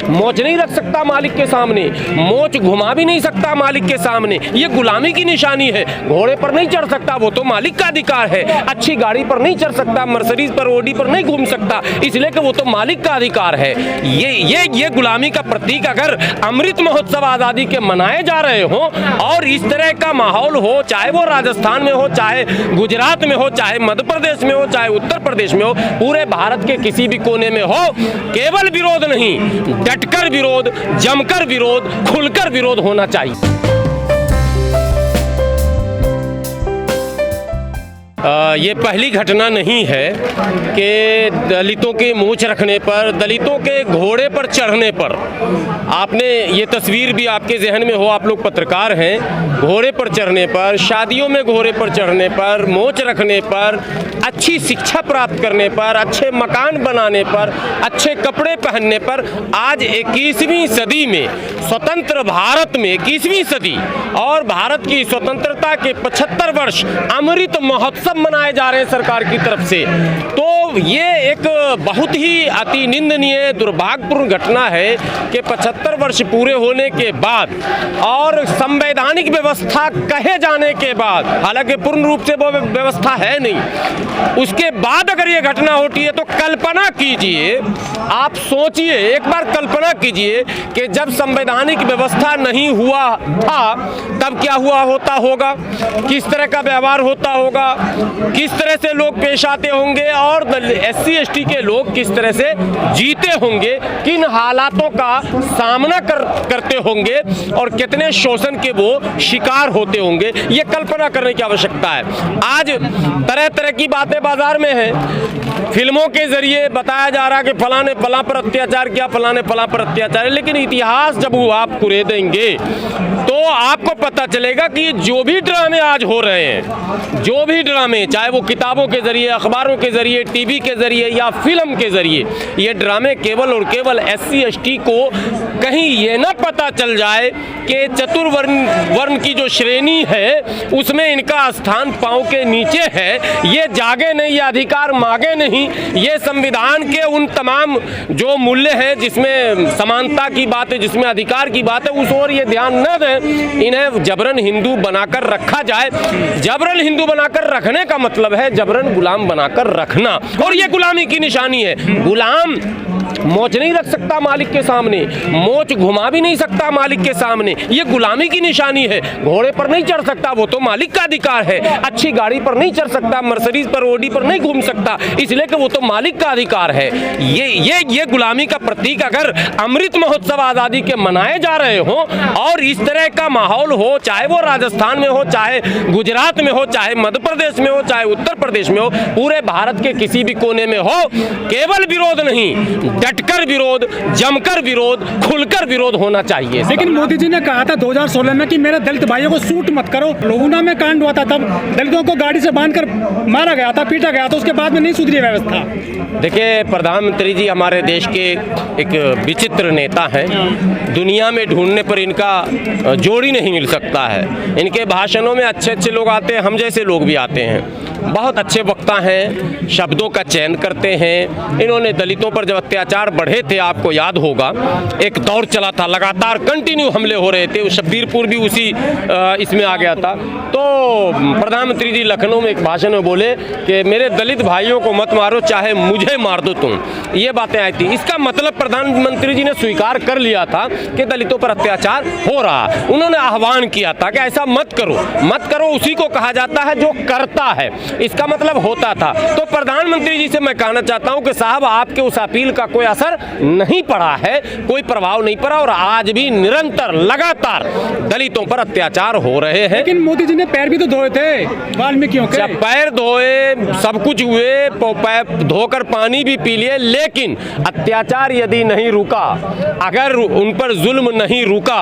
मोच नहीं रख सकता मालिक के सामने, मोच घुमा भी नहीं सकता मालिक के सामने, ये गुलामी की निशानी है। घोड़े पर नहीं चढ़ सकता, वो तो मालिक का अधिकार है। अच्छी गाड़ी पर नहीं चढ़ सकता, मर्सिडीज पर, ओडी पर नहीं घूम सकता, इसलिए कि वो तो मालिक का अधिकार है। ये गुलामी का प्रतीक अगर अमृत महोत्सव आज़ादी के मनाए जा रहे हो और इस तरह का माहौल हो, चाहे वो राजस्थान में हो, चाहे गुजरात में हो, चाहे मध्य प्रदेश में हो, चाहे उत्तर प्रदेश में हो, पूरे भारत के किसी भी कोने में हो, केवल विरोध नहीं, डटकर विरोध, जमकर विरोध, खुलकर विरोध होना चाहिए। ये पहली घटना नहीं है कि दलितों के मूंछ रखने पर, दलितों के घोड़े पर चढ़ने पर, आपने ये तस्वीर भी आपके जहन में हो, आप लोग पत्रकार हैं, घोड़े पर चढ़ने पर, शादियों में घोड़े पर चढ़ने पर, मूंछ रखने पर, अच्छी शिक्षा प्राप्त करने पर, अच्छे मकान बनाने पर, अच्छे कपड़े पहनने पर, आज 21वीं सदी में, स्वतंत्र भारत में 21वीं सदी और भारत की स्वतंत्रता के 75 वर्ष अमृत महोत्सव मनाए जा रहे हैं सरकार की तरफ से। तो ये एक बहुत ही अति निंदनीय, दुर्भाग्यपूर्ण घटना है कि 75 वर्ष पूरे होने के बाद और संवैधानिक व्यवस्था कहे जाने के बाद, हालांकि पूर्ण रूप से वो व्यवस्था है नहीं, उसके बाद अगर ये घटना होती है तो कल्पना कीजिए, आप सोचिए, एक बार कल्पना कीजिए कि जब संवैधानिक व्यवस्था नहीं हुआ था तब क्या हुआ होता होगा, किस तरह का व्यवहार होता होगा, किस तरह से लोग पेश आते होंगे और SC ST के लोग किस तरह से जीते होंगे, किन हालातों का सामना करते होंगे और कितने शोषण के वो शिकार होते होंगे, ये कल्पना करने की आवश्यकता है। आज तरह तरह की बातें बाजार में हैं, फिल्मों के जरिए बताया जा रहा कि फलां ने फलां पर अत्याचार किया, फलां ने फलां पर अत्याचार है, लेकिन इतिहास जब वो आप कुरेदेंगे तो आपको पता चलेगा कि जो भी ड्रामे आज हो रहे हैं, जो भी ड्रामे, चाहे वो किताबों के जरिए, अखबारों के जरिए, टीवी के जरिए या फिल्म के जरिए, ये ड्रामे केवल और केवल SC ST को कहीं ये ना पता चल जाए कि चतुर्वर्ण की जो श्रेणी है उसमें इनका स्थान पांव के नीचे है, ये जागे नहीं, ये अधिकार मांगे नहीं, ये संविधान के उन तमाम जो मूल्य हैं जिसमें समानता की बात है, जिसमें अधिकार की बात है, उस ओर ये ध्यान न दें, इन्हें जबरन हिंदू बनाकर रखा जाए। जबरन हिंदू बनाकर रखने का मतलब है जबरन गुलाम बनाकर रखना, और ये गुलामी की निशानी है। गुलाम मोच नहीं रख सकता मालिक के सामने, मोच घुमा भी नहीं सकता मालिक के सामने, ये गुलामी की निशानी है। घोड़े पर नहीं चढ़ सकता, वो तो मालिक का अधिकार है। अच्छी गाड़ी पर नहीं चढ़ सकता, मर्सिडीज पर, ओडी पर नहीं घूम सकता, इसलिए कि वो तो मालिक का अधिकार है। ये गुलामी का प्रतीक अगर अमृत महोत्सव आज़ादी के मनाए जा रहे हो और इस तरह का माहौल हो, चाहे वो राजस्थान में हो, चाहे गुजरात में हो, चाहे मध्य प्रदेश में हो, चाहे उत्तर प्रदेश में हो, पूरे भारत के किसी भी कोने में हो, केवल विरोध नहीं, डटकर विरोध, जमकर विरोध, खुलकर विरोध होना चाहिए। लेकिन मोदी जी ने कहा था 2016 में कि मेरे दलित भाइयों को शूट मत करो। लोहना में कांड हुआ था, तब दलितों को गाड़ी से बांधकर मारा गया था, पीटा गया था, उसके बाद में नहीं सुधरी व्यवस्था। देखिए, प्रधानमंत्री जी हमारे देश के एक विचित्र नेता हैं, दुनिया में ढूंढने पर इनका जोड़ी नहीं मिल सकता है। इनके भाषणों में अच्छे अच्छे लोग आते हैं, हम जैसे लोग भी आते हैं, बहुत अच्छे वक्ता हैं, शब्दों का चयन करते हैं। इन्होंने दलितों पर जब अत्याचार बढ़े थे, आपको याद होगा, एक दौर चला था, लगातार कंटिन्यू हमले हो रहे थे, शब्बीरपुर भी उसी इसमें आ गया था। तो प्रधानमंत्री जी लखनऊ में एक भाषण में बोले कि मेरे दलित भाइयों को मत मारो, चाहे मुझे मार दो तुम, ये बातें आई थी। इसका मतलब प्रधानमंत्री जी ने स्वीकार कर लिया था कि दलितों पर अत्याचार हो रहा। उन्होंने आह्वान किया था कि ऐसा मत करो, मत करो, उसी को कहा जाता है जो करता है, इसका मतलब होता था। तो प्रधानमंत्री जी से मैं कहना चाहता हूं कि साहब, आपके उस अपील का कोई असर नहीं पड़ा है, कोई प्रभाव नहीं पड़ा, और आज भी निरंतर लगातार दलितों पर अत्याचार हो रहे हैं। लेकिन मोदी जी ने पैर भी तो धोए थे वाल्मीकियों के। पैर धोए, सब कुछ हुए, पैर धोकर पानी भी पी लिए, लेकिन अत्याचार यदि नहीं रुका, अगर उन पर जुल्म नहीं रुका,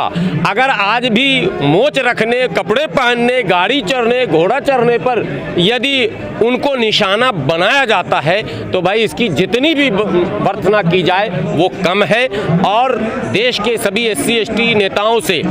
अगर आज भी मोच रखने, कपड़े पहनने, गाड़ी चढ़ने, घोड़ा चढ़ने पर यदि उनको निशाना बनाया जाता है तो भाई इसकी जितनी भी भर्त्सना की जाए वो कम है। और देश के सभी SC ST नेताओं से,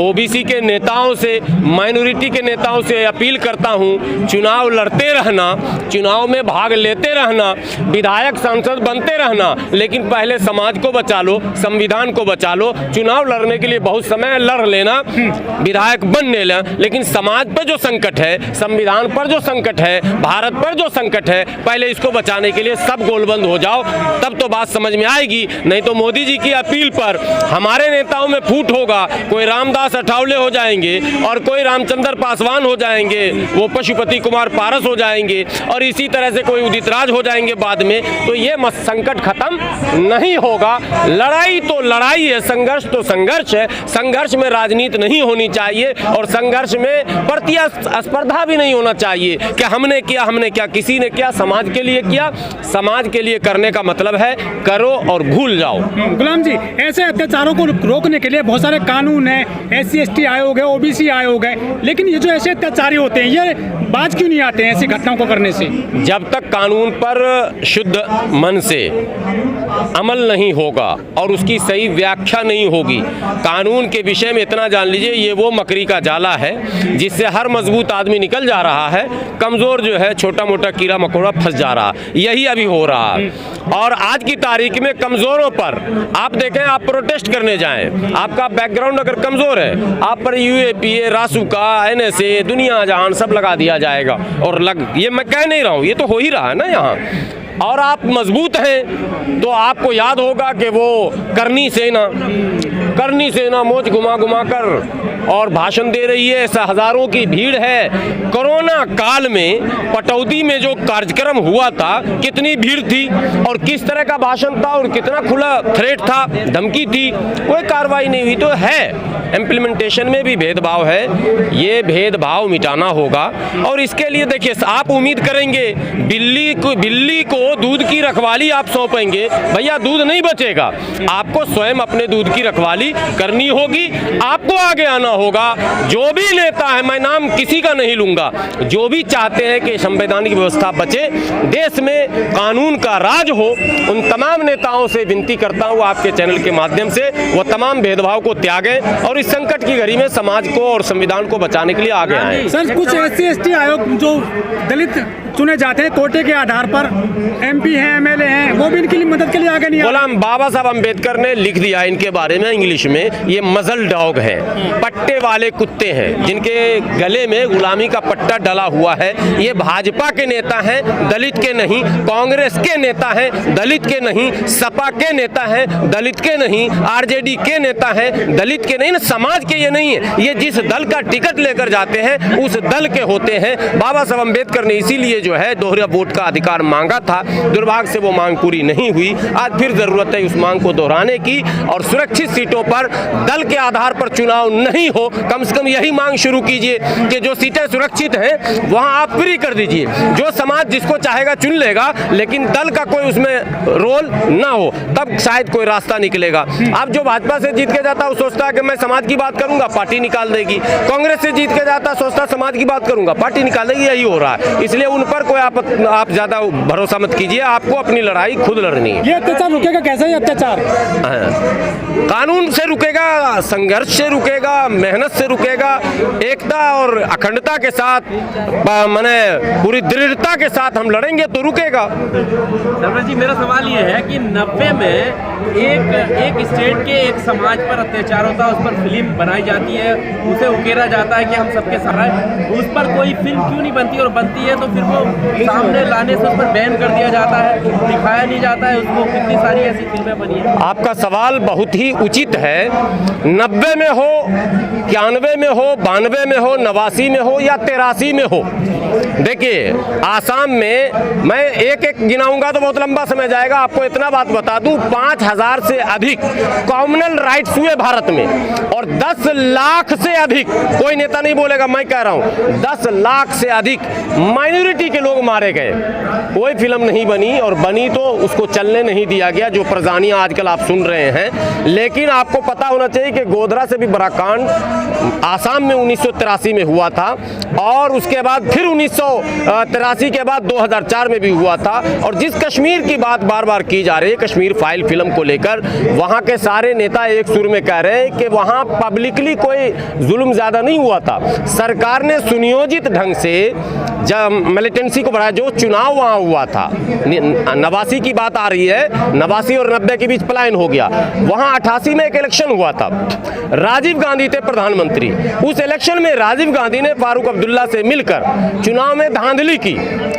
OBC के नेताओं से, माइनॉरिटी के नेताओं से अपील करता हूं, चुनाव लड़ते रहना, चुनाव में भाग लेते रहना, विधायक सांसद बनते रहना, लेकिन पहले समाज को बचा लो, संविधान को बचा लो। चुनाव लड़ने के लिए बहुत समय लड़ लेना, विधायक बन लेना, लेकिन समाज पर जो संकट है, संविधान पर जो संकट है, भारत पर जो संकट है, पहले इसको बचाने के लिए सब गोलबंद हो जाओ, तब तो बात समझ में आएगी। नहीं तो मोदी जी की अपील पर हमारे नेताओं में फूट होगा, कोई रामदास अठावले हो जाएंगे और कोई रामचंद्र पासवान हो जाएंगे, वो पशुपति कुमार पारस हो जाएंगे और इसी तरह से कोई उदित राज हो जाएंगे बाद में, तो ये संकट खत्म नहीं होगा। लड़ाई तो लड़ाई है, संघर्ष तो संघर्ष है, संघर्ष में राजनीति नहीं होनी चाहिए और संघर्ष में प्रतिस्पर्धा भी नहीं होना चाहिए कि हमने किया, हमने क्या, किसी ने किया, समाज के लिए किया। समाज के लिए करने का मतलब है करो और भूल जाओ। गुलाम जी, ऐसे अत्याचारों को रोकने के लिए बहुत सारे कानून है, SC ST आयोग है, OBC आयोग है, लेकिन ये जो ऐसे अत्याचारी होते हैं ये बाज क्यों नहीं आते हैं ऐसी घटनाओं को करने से? जब तक कानून पर शुद्ध मन से अमल नहीं होगा और उसकी सही व्याख्या नहीं होगी, कानून के विषय में इतना जान लीजिए ये वो मकड़ी का जाला है जिससे हर मजबूत आदमी निकल जा रहा है, कमजोर जो है छोटा मोटा कीड़ा मकोड़ा फंस जा रहा है। यही अभी हो रहा है और आज की तारीख में कमजोरों पर आप देखें, आप प्रोटेस्ट करने जाएं, आपका बैकग्राउंड अगर कमजोर है, आप पर UAPA, रासुका, NSA, दुनिया जहान सब लगा दिया जाएगा। और ये मैं कह नहीं रहा हूँ, ये तो हो ही रहा है ना यहाँ। और आप मजबूत हैं तो आपको याद होगा कि वो करनी सेना मोच घुमा घुमा कर और भाषण दे रही है, ऐसा हजारों की भीड़ है। कोरोना काल में पटौदी में जो कार्यक्रम हुआ था, कितनी भीड़ थी और किस तरह का भाषण था और कितना खुला थ्रेट था, धमकी थी, कोई कार्रवाई नहीं हुई। तो है इम्प्लीमेंटेशन में भी भेदभाव है, ये भेदभाव मिटाना होगा। और इसके लिए देखिए, आप उम्मीद करेंगे बिल्ली को दूध की रखवाली आप सौंपेंगे, भैया दूध नहीं बचेगा। आपको स्वयं अपने दूध की रखवाली करनी होगी, आपको आगे आना होगा। जो भी नेता है, मैं नाम किसी का नहीं लूंगा, जो भी चाहते हैं कि संवैधानिक व्यवस्था बचे, देश में कानून का राज हो, उन तमाम नेताओं से विनती करता हूं आपके चैनल के माध्यम से, वो तमाम भेदभाव को त्यागें और इस संकट की घड़ी में समाज को और संविधान को बचाने के लिए आगे आए। सर, कुछ SC ST आयोग जो दलित चुने जाते हैं कोटे के आधार पर, MP हैं, MLA हैं, वो भी इनके लिए मदद के लिए आगे नहीं आते। गुलाम बाबा साहब अम्बेडकर ने लिख दिया इनके बारे में इंग्लिश में, ये मजल डॉग है, पट्टे वाले कुत्ते हैं जिनके गले में गुलामी का पट्टा डला हुआ है। ये भाजपा के नेता हैं, दलित के नहीं, कांग्रेस के नेता हैं, दलित के नहीं, सपा के नेता हैं, दलित के नहीं, RJD के नेता हैं, दलित के नहीं, समाज के ये नहीं है। ये जिस दल का टिकट लेकर जाते हैं उस दल के होते हैं। बाबा साहब अम्बेडकर ने इसीलिए जो है दोहरा वोट का अधिकार मांगा था, दुर्भाग्य से वो मांग पूरी नहीं हुई। आज फिर जरूरत है उस मांग को दोहराने की और सुरक्षित सीटों पर दल के आधार पर चुनाव नहीं हो। कम से कम यही मांग शुरू कीजिए कि जो सीटें सुरक्षित हैं वहां आप फ्री कर दीजिए, जो समाज जिसको चाहेगा चुन लेगा, लेकिन दल का कोई उसमें रोल ना हो, तब शायद कोई रास्ता निकलेगा। अब जो भाजपा से जीत के जाता है वो सोचता है कि मैं समाज की बात करूंगा, पार्टी निकाल देगी। कांग्रेस से जीत के जाता सोचता समाज की बात करूंगा, पार्टी निकाल देगी। यही हो रहा है, इसलिए उन पर कोई आप ज्यादा भरोसा मत कीजिए, आपको अपनी लड़ाई खुद लड़नी है। ये अत्याचार रुकेगा कैसे? ये अत्याचार कानून से रुकेगा, संघर्ष से रुकेगा, मेहनत से रुकेगा, एकता और अखंडता के साथ, माने पूरी दृढ़ता के साथ हम लड़ेंगे तो रुकेगा। सरवर जी, मेरा सवाल ये है कि 90 में एक स्टेट के एक समाज पर अत्याचार होता है, उस पर फिल्म बनाई जाती है, उसे उकेरा जाता है कि हम सबके साथ, उस पर कोई फिल्म क्यों नहीं बनती, और बनती है तो फिर वो सामने लाने से उस पर बैन कर दिया जाता है, दिखाया नहीं जाता है उसको। कितनी सारी ऐसी फिल्में बनी है। आपका सवाल बहुत ही उचित है। 90 में हो, 91 में हो, 92 में हो, 89 में हो या 83 में हो, देखिए आसाम में मैं एक एक गिनाऊंगा तो बहुत लंबा समय जाएगा। आपको इतना बात बता दूं, 5000 से अधिक कॉमनल राइट्स हुए भारत में और 10 लाख से अधिक, कोई नेता नहीं बोलेगा, मैं कह रहा हूं 10 लाख से अधिक माइनॉरिटी के लोग मारे गए। कोई फिल्म नहीं बनी और बनी तो उसको चलने नहीं दिया गया, जो प्रजानियां आजकल आप सुन रहे हैं। लेकिन लेकिन आपको पता होना चाहिए कि गोधरा से भी बड़ा कांड आसाम में 1983 में हुआ था और उसके बाद फिर 1983 के बाद 2004 में भी हुआ था। और जिस कश्मीर की बात बार बार की जा रही है, कश्मीर फाइल फिल्म को लेकर, वहाँ के सारे नेता एक सुर में कह रहे हैं कि वहाँ पब्लिकली कोई जुल्म ज़्यादा नहीं हुआ था। सरकार ने सुनियोजित ढंग से जब मिलिटेंसी को बढ़ाया, जो चुनाव वहाँ हुआ था, 89 की बात आ रही है, 89 और 90 के बीच पलायन हो गया। वहाँ 88 में एक इलेक्शन हुआ था, राजीव गांधी थे प्रधानमंत्री। उस इलेक्शन में राजीव गांधी ने फारूक अब्दुल्ला से मिलकर चुनाव में धांधली की।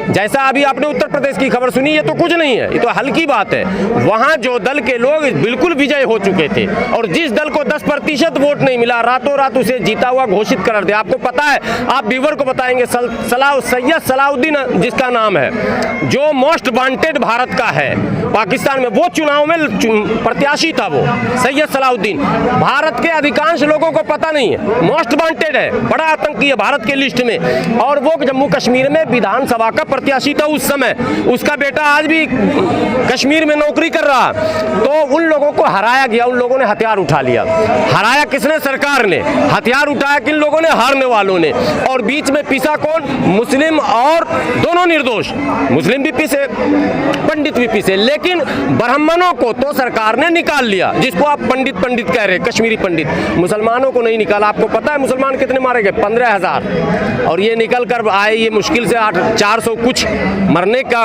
जैसा अभी आपने उत्तर प्रदेश की खबर सुनी, ये तो कुछ नहीं है, ये तो हल्की बात है। वहाँ जो दल के लोग बिल्कुल विजय हो चुके थे और जिस दल को 10% वोट नहीं मिला, रातों रात उसे जीता हुआ घोषित कर दिया। आपको पता है, आप व्यूअर को बताएंगे, सैयद सलाउद्दीन जिसका नाम है, जो मोस्ट वांटेड भारत का है पाकिस्तान में, वो चुनाव में प्रत्याशी था। वो सैयद सलाउद्दीन, भारत के अधिकांश लोगों को पता नहीं है, मोस्ट वांटेड है, बड़ा आतंकी है भारत के लिस्ट में। और वो जम्मू कश्मीर में विधानसभा का प्रत्याशी था उस समय। उसका बेटा आज भी कश्मीर में नौकरी कर रहा। तो उन लोगों को हराया गया, उन लोगों ने हथियार उठा लिया। हराया किसने? सरकार ने। हथियार उठाया किन लोगों ने? हारने वालों ने। और बीच में पिसा कौन? मुस्लिम और दोनों निर्दोष, मुस्लिम भी पिसे, पंडित भी पिसे। लेकिन ब्राह्मणों को तो सरकार ने निकाल लिया, जिसको आप पंडित पंडित कह रहे हैं, कश्मीरी पंडित। मुसलमानों को नहीं निकाला। आपको पता है मुसलमान कितने मारे गए? 15,000। और ये निकल कर आए, ये मुश्किल से 400 कुछ मरने का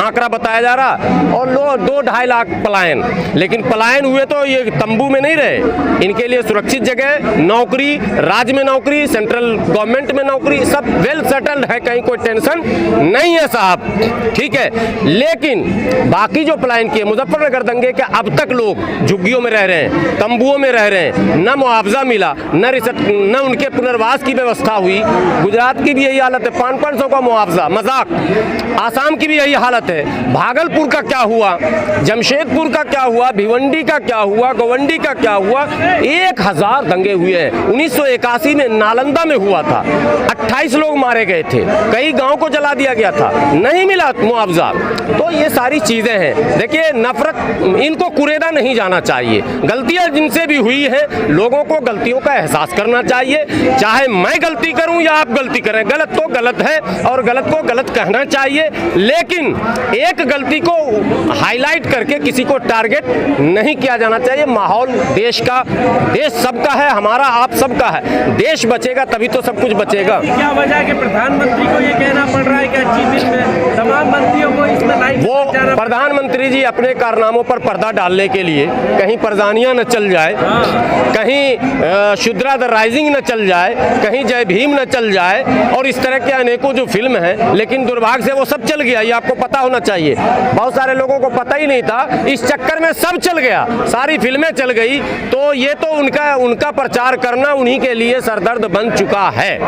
आंकड़ा बताया जा रहा। और 2-2.5 लाख पलायन। लेकिन पलायन हुए तो ये तंबू में नहीं रहे, इनके लिए सुरक्षित जगह, नौकरी, राज्य में नौकरी, सेंट्रल गवर्नमेंट में नौकरी, सब वेल सेटल्ड है, कहीं कोई टेंशन नहीं है साहब, ठीक है। लेकिन बाकी जो पलायन किए, मुजफ्फरनगर दंगे के अब तक लोग झुग्गियों में रह रहे हैं, तंबुओं में रह रहे हैं, न मुआवजा मिला, न उनके पुनर्वास की व्यवस्था हुई। गुजरात की भी यही हालत है, 500 का मुआवजा, मजाक। आसाम की भी यही हालत है। भागलपुर का क्या हुआ, जमशेदपुर का क्या हुआ, भिवंडी का क्या हुआ, गोवंडी का क्या हुआ? 1000 दंगे हुए हैं। 1981 में नालंदा में हुआ था, 28 लोग मारे गए थे, कई गांव को जला दिया गया था, नहीं मिला मुआवजा। तो ये सारी चीजें हैं। देखिए, नफरत, इनको कुरेदा नहीं जाना चाहिए। गलतियां जिनसे भी हुई हैं, लोगों को गलतियों का एहसास करना चाहिए। चाहे मैं गलती करूं या आप गलती करें, गलत तो गलत है और गलत को गलत कहना चाहिए। लेकिन एक गलती को हाईलाइट करके किसी को टारगेट नहीं किया जाना चाहिए। माहौल देश का, देश सबका है, हमारा आप सबका है। देश बचेगा तभी तो सब कुछ बचेगा। क्या वजह है कि प्रधानमंत्री को ये कहना पड़ रहा है कि अच्छी दिन में तमाम मंत्रियों को इसमें लाइन? वो प्रधानमंत्री जी अपने कारनामों पर पर्दा डालने के लिए, कहीं परदानियां न चल जाए, कहीं शुद्रा द राइजिंग न चल जाए, कहीं जय भीम न चल जाए, और इस तरह के अनेकों जो फिल्म हैं, लेकिन दुर्भाग्य से वो सब चल गया। ये आपको पता होना चाहिए, बहुत सारे लोगों को पता ही नहीं था। इस चक्कर में सब चल गया, सारी फिल्में चल गई। तो ये तो उनका प्रचार करना उन्हीं के लिए सरदर्द बन चुका है।